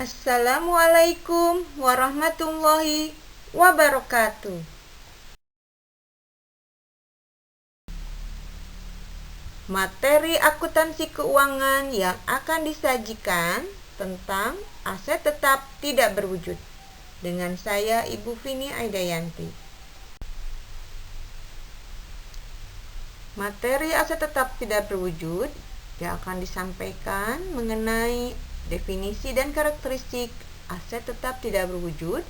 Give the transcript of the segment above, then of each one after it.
Assalamualaikum warahmatullahi wabarakatuh. Materi akuntansi keuangan yang akan disajikan tentang aset tetap tidak berwujud. Dengan saya Ibu Vini Aidayanti. Materi aset tetap tidak berwujud yang akan disampaikan mengenai definisi dan karakteristik aset tetap tidak berwujud,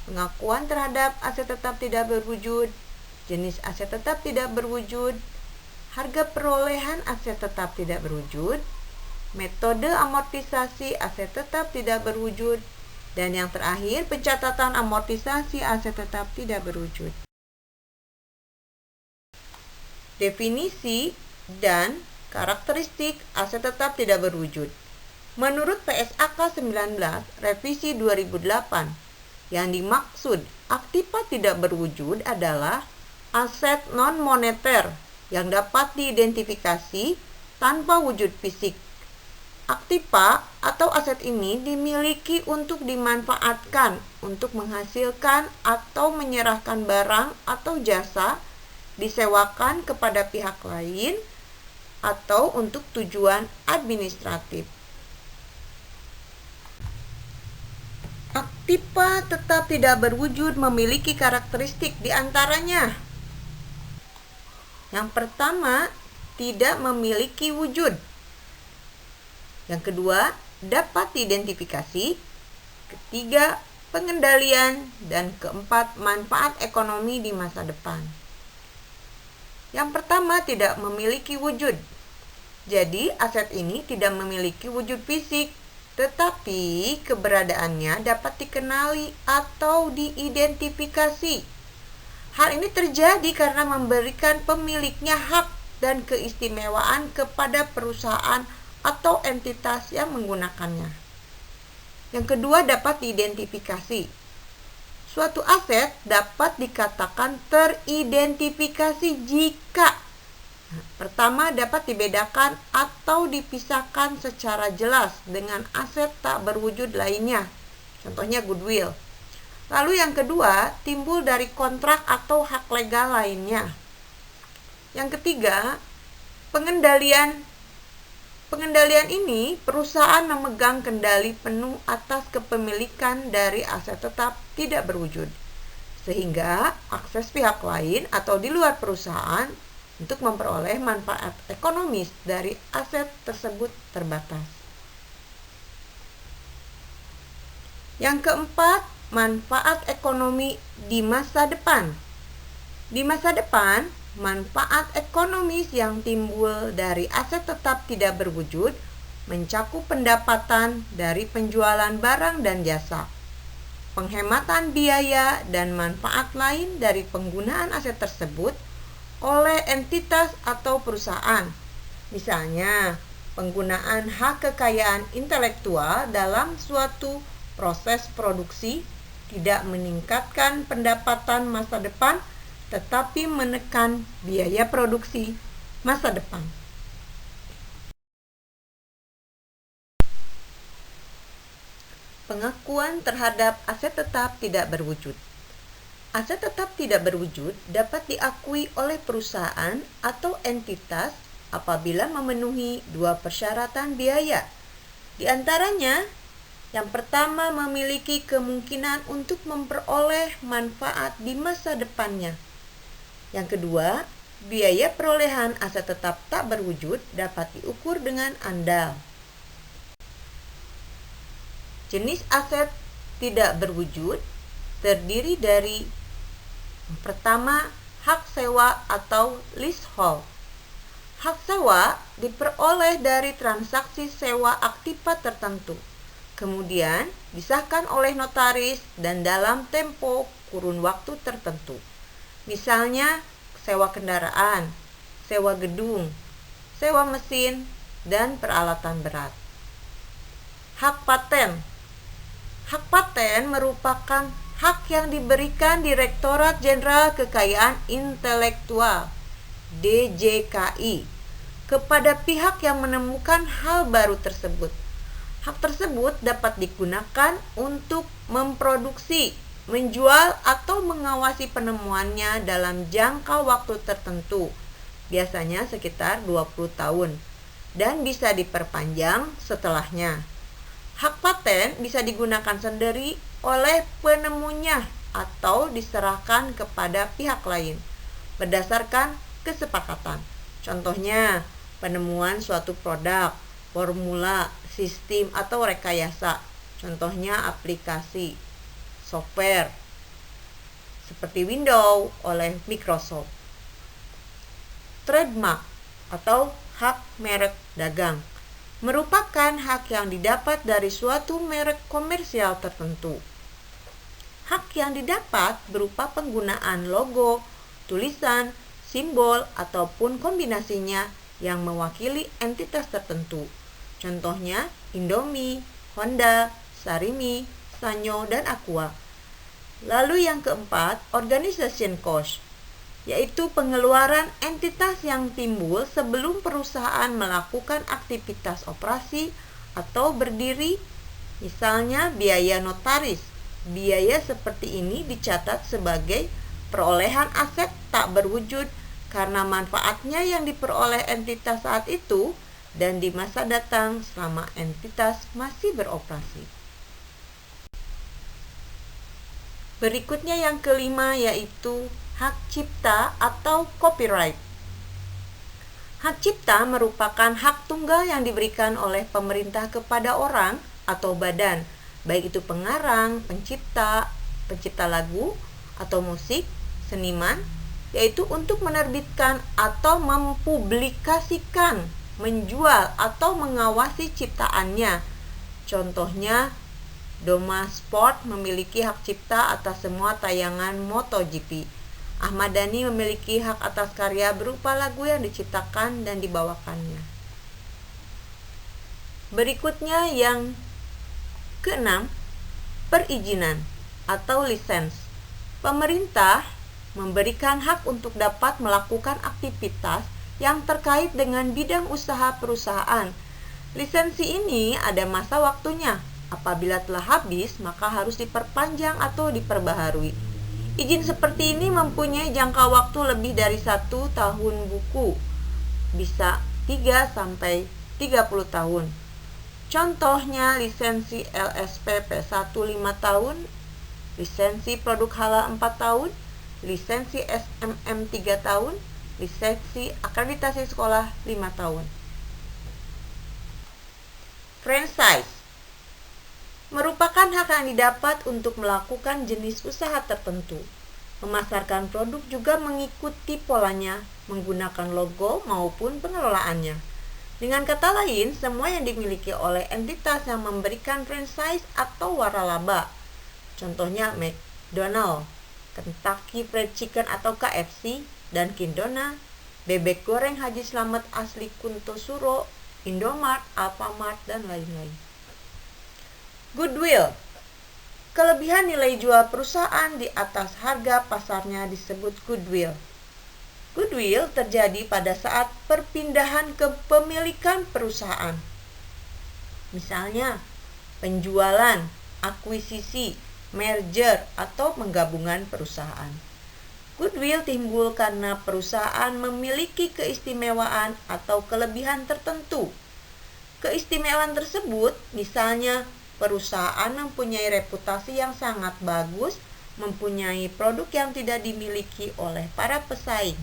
pengakuan terhadap aset tetap tidak berwujud, jenis aset tetap tidak berwujud, harga perolehan aset tetap tidak berwujud, metode amortisasi aset tetap tidak berwujud, dan yang terakhir pencatatan amortisasi aset tetap tidak berwujud. Definisi dan karakteristik aset tetap tidak berwujud. Menurut PSAK 19 revisi 2008, yang dimaksud aktiva tidak berwujud adalah aset non-moneter yang dapat diidentifikasi tanpa wujud fisik. Aktiva atau aset ini dimiliki untuk dimanfaatkan untuk menghasilkan atau menyerahkan barang atau jasa, disewakan kepada pihak lain, atau untuk tujuan administratif. Aktiva tetap tidak berwujud memiliki karakteristik diantaranya. Yang pertama, tidak memiliki wujud. Yang kedua, dapat diidentifikasi. Ketiga, pengendalian. Dan keempat, manfaat ekonomi di masa depan. Yang pertama, tidak memiliki wujud. Jadi, aset ini tidak memiliki wujud fisik, tetapi keberadaannya dapat dikenali atau diidentifikasi. Hal ini terjadi karena memberikan pemiliknya hak dan keistimewaan kepada perusahaan atau entitas yang menggunakannya. Yang kedua, dapat diidentifikasi. Suatu aset dapat dikatakan teridentifikasi jika pertama, dapat dibedakan atau dipisahkan secara jelas dengan aset tak berwujud lainnya. Contohnya goodwill. Lalu yang kedua, timbul dari kontrak atau hak legal lainnya. Yang ketiga, pengendalian. Pengendalian ini perusahaan memegang kendali penuh atas kepemilikan dari aset tetap tidak berwujud, sehingga akses pihak lain atau di luar perusahaan untuk memperoleh manfaat ekonomis dari aset tersebut terbatas. Yang keempat, manfaat ekonomi di masa depan. Di masa depan, manfaat ekonomis yang timbul dari aset tetap tidak berwujud mencakup pendapatan dari penjualan barang dan jasa, penghematan biaya dan manfaat lain dari penggunaan aset tersebut oleh entitas atau perusahaan. Misalnya, penggunaan hak kekayaan intelektual dalam suatu proses produksi tidak meningkatkan pendapatan masa depan, tetapi menekan biaya produksi masa depan. Pengakuan terhadap aset tetap tidak berwujud. Aset tetap tidak berwujud dapat diakui oleh perusahaan atau entitas apabila memenuhi dua persyaratan biaya. Di antaranya, yang pertama memiliki kemungkinan untuk memperoleh manfaat di masa depannya. Yang kedua, biaya perolehan aset tetap tak berwujud dapat diukur dengan andal. Jenis aset tidak berwujud terdiri dari pertama, hak sewa atau leasehold. Hak sewa diperoleh dari transaksi sewa aktiva tertentu, kemudian disahkan oleh notaris dan dalam tempo kurun waktu tertentu. Misalnya, sewa kendaraan, sewa gedung, sewa mesin, dan peralatan berat. Hak paten. Hak paten merupakan hak yang diberikan Direktorat Jenderal Kekayaan Intelektual (DJKI) kepada pihak yang menemukan hal baru tersebut. Hak tersebut dapat digunakan untuk memproduksi, menjual, atau mengawasi penemuannya dalam jangka waktu tertentu, biasanya sekitar 20 tahun, dan bisa diperpanjang setelahnya. Hak paten bisa digunakan sendiri oleh penemunya atau diserahkan kepada pihak lain berdasarkan kesepakatan. Contohnya, penemuan suatu produk, formula, sistem, atau rekayasa. Contohnya aplikasi software seperti Windows oleh Microsoft. Trademark atau hak merek dagang merupakan hak yang didapat dari suatu merek komersial tertentu. Hak yang didapat berupa penggunaan logo, tulisan, simbol, ataupun kombinasinya yang mewakili entitas tertentu. Contohnya Indomie, Honda, Sarimi, Sanyo, dan Aqua. Lalu yang keempat, organization cost, yaitu pengeluaran entitas yang timbul sebelum perusahaan melakukan aktivitas operasi atau berdiri, misalnya biaya notaris. Biaya seperti ini dicatat sebagai perolehan aset tak berwujud karena manfaatnya yang diperoleh entitas saat itu dan di masa datang selama entitas masih beroperasi. Berikutnya yang kelima yaitu hak cipta atau copyright. Hak cipta merupakan hak tunggal yang diberikan oleh pemerintah kepada orang atau badan, baik itu pengarang, pencipta lagu atau musik, seniman, yaitu untuk menerbitkan atau mempublikasikan, menjual, atau mengawasi ciptaannya. Contohnya, Doma Sport memiliki hak cipta atas semua tayangan MotoGP. Ahmad Dhani memiliki hak atas karya berupa lagu yang diciptakan dan dibawakannya. Berikutnya yang keenam, perizinan atau lisens. Pemerintah memberikan hak untuk dapat melakukan aktivitas yang terkait dengan bidang usaha perusahaan. Lisensi ini ada masa waktunya. Apabila telah habis, maka harus diperpanjang atau diperbaharui. Izin seperti ini mempunyai jangka waktu lebih dari 1 tahun buku, bisa 3-30 tahun. Contohnya lisensi LSP P1 5 tahun, lisensi produk halal 4 tahun, lisensi SMM 3 tahun, lisensi akreditasi sekolah 5 tahun. Franchise merupakan hak yang didapat untuk melakukan jenis usaha tertentu. Memasarkan produk juga mengikuti polanya, menggunakan logo maupun pengelolaannya. Dengan kata lain, semua yang dimiliki oleh entitas yang memberikan franchise atau waralaba. Contohnya McDonald, Kentucky Fried Chicken atau KFC, Dunkin Donuts, Bebek Goreng Haji Slamet asli Kuntosuro, Indomart, Alfamart, dan lain-lain. Goodwill, kelebihan nilai jual perusahaan di atas harga pasarnya disebut goodwill. Goodwill terjadi pada saat perpindahan kepemilikan perusahaan. Misalnya, penjualan, akuisisi, merger, atau penggabungan perusahaan. Goodwill timbul karena perusahaan memiliki keistimewaan atau kelebihan tertentu. Keistimewaan tersebut misalnya perusahaan mempunyai reputasi yang sangat bagus, mempunyai produk yang tidak dimiliki oleh para pesaing,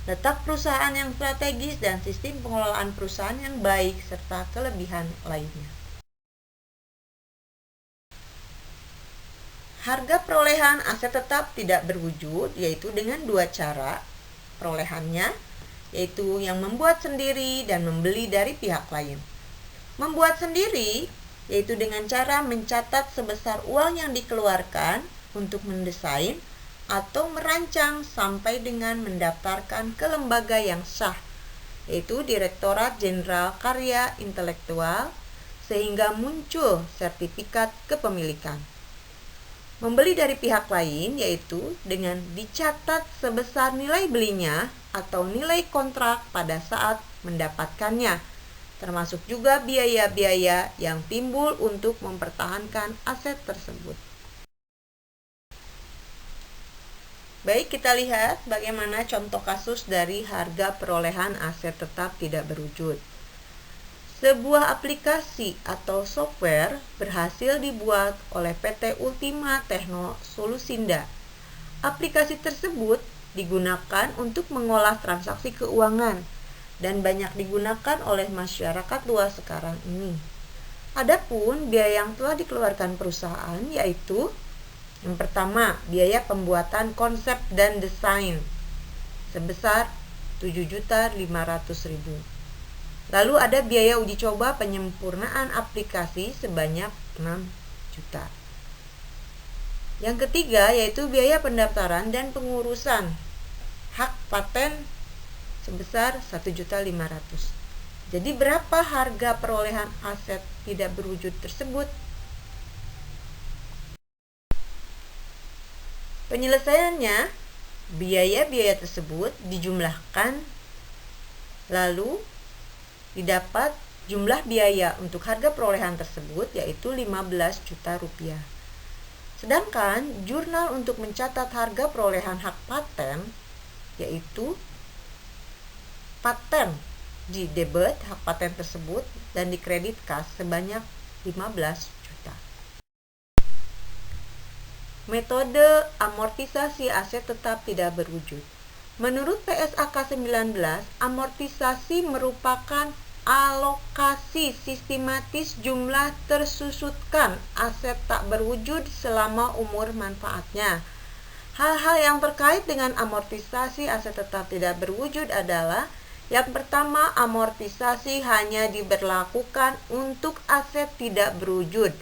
letak perusahaan yang strategis, dan sistem pengelolaan perusahaan yang baik, serta kelebihan lainnya. Harga perolehan aset tetap tidak berwujud, yaitu dengan 2 cara perolehannya, yaitu yang membuat sendiri dan membeli dari pihak lain. Membuat sendiri yaitu dengan cara mencatat sebesar uang yang dikeluarkan untuk mendesain atau merancang sampai dengan mendaftarkan ke lembaga yang sah, yaitu Direktorat Jenderal Karya Intelektual, sehingga muncul sertifikat kepemilikan. Membeli dari pihak lain yaitu dengan dicatat sebesar nilai belinya atau nilai kontrak pada saat mendapatkannya. termasuk juga biaya-biaya yang timbul untuk mempertahankan aset tersebut. Baik, kita lihat bagaimana contoh kasus dari harga perolehan aset tetap tidak berwujud. Sebuah aplikasi atau software berhasil dibuat oleh PT Ultima Techno Solusinda. Aplikasi tersebut digunakan untuk mengolah transaksi keuangan dan banyak digunakan oleh masyarakat luas sekarang ini. Adapun biaya yang telah dikeluarkan perusahaan yaitu yang pertama, biaya pembuatan konsep dan desain sebesar 7.500.000. Lalu ada biaya uji coba penyempurnaan aplikasi sebanyak 6 juta. Yang ketiga yaitu biaya pendaftaran dan pengurusan hak paten sebesar 1.500.000. Jadi berapa harga perolehan aset tidak berwujud tersebut? Penyelesaiannya, biaya-biaya tersebut dijumlahkan lalu didapat jumlah biaya untuk harga perolehan tersebut yaitu 15 juta rupiah. Sedangkan jurnal untuk mencatat harga perolehan hak paten yaitu paten di debit hak paten tersebut dan dikredit kas sebanyak 15 juta. Metode amortisasi aset tetap tidak berwujud. Menurut PSAK 19, amortisasi merupakan alokasi sistematis jumlah tersusutkan aset tak berwujud selama umur manfaatnya. Hal-hal yang terkait dengan amortisasi aset tetap tidak berwujud adalah yang pertama, amortisasi hanya diberlakukan untuk aset tidak berwujud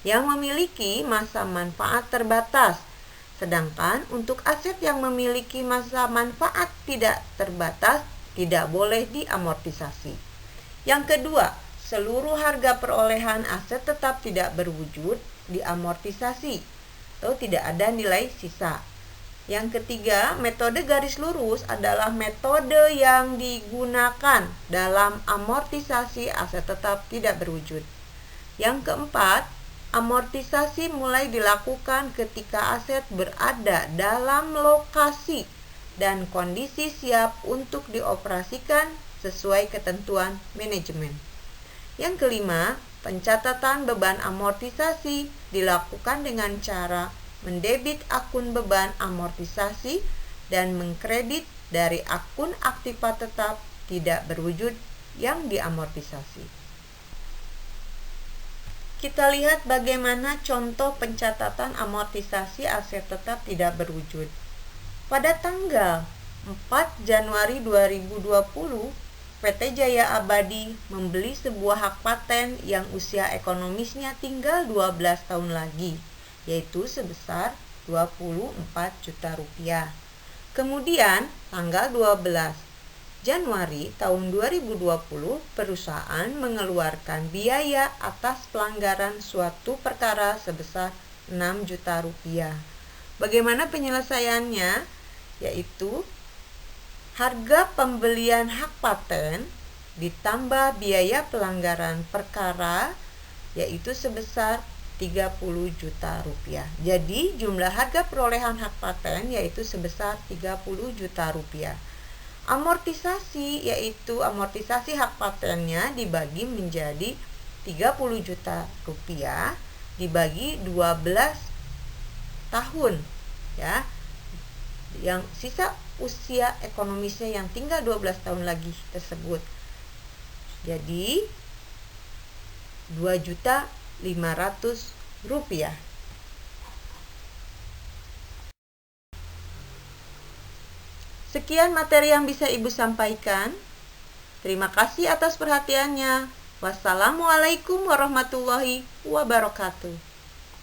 yang memiliki masa manfaat terbatas. Sedangkan untuk aset yang memiliki masa manfaat tidak terbatas tidak boleh diamortisasi. Yang kedua, seluruh harga perolehan aset tetap tidak berwujud diamortisasi atau tidak ada nilai sisa. Yang ketiga, metode garis lurus adalah metode yang digunakan dalam amortisasi aset tetap tidak berwujud. Yang keempat, amortisasi mulai dilakukan ketika aset berada dalam lokasi dan kondisi siap untuk dioperasikan sesuai ketentuan manajemen. Yang kelima, pencatatan beban amortisasi dilakukan dengan cara mendebit akun beban amortisasi dan mengkredit dari akun aktiva tetap tidak berwujud yang diamortisasi. Kita lihat bagaimana contoh pencatatan amortisasi aset tetap tidak berwujud. Pada tanggal 4 Januari 2020, PT Jaya Abadi membeli sebuah hak paten yang usia ekonomisnya tinggal 12 tahun lagi, yaitu sebesar 24 juta rupiah. Kemudian, tanggal 12 Januari tahun 2020, perusahaan mengeluarkan biaya atas pelanggaran suatu perkara sebesar 6 juta rupiah. Bagaimana penyelesaiannya? Yaitu harga pembelian hak paten ditambah biaya pelanggaran perkara yaitu sebesar 30 juta rupiah. Jadi jumlah harga perolehan hak paten yaitu sebesar 30 juta rupiah. Amortisasi yaitu amortisasi hak patennya dibagi menjadi 30 juta rupiah dibagi 12 tahun ya. Yang sisa usia ekonomisnya yang tinggal 12 tahun lagi tersebut. Jadi 2.500.000 rupiah. Sekian materi yang bisa Ibu sampaikan. Terima kasih atas perhatiannya. Wassalamualaikum warahmatullahi wabarakatuh.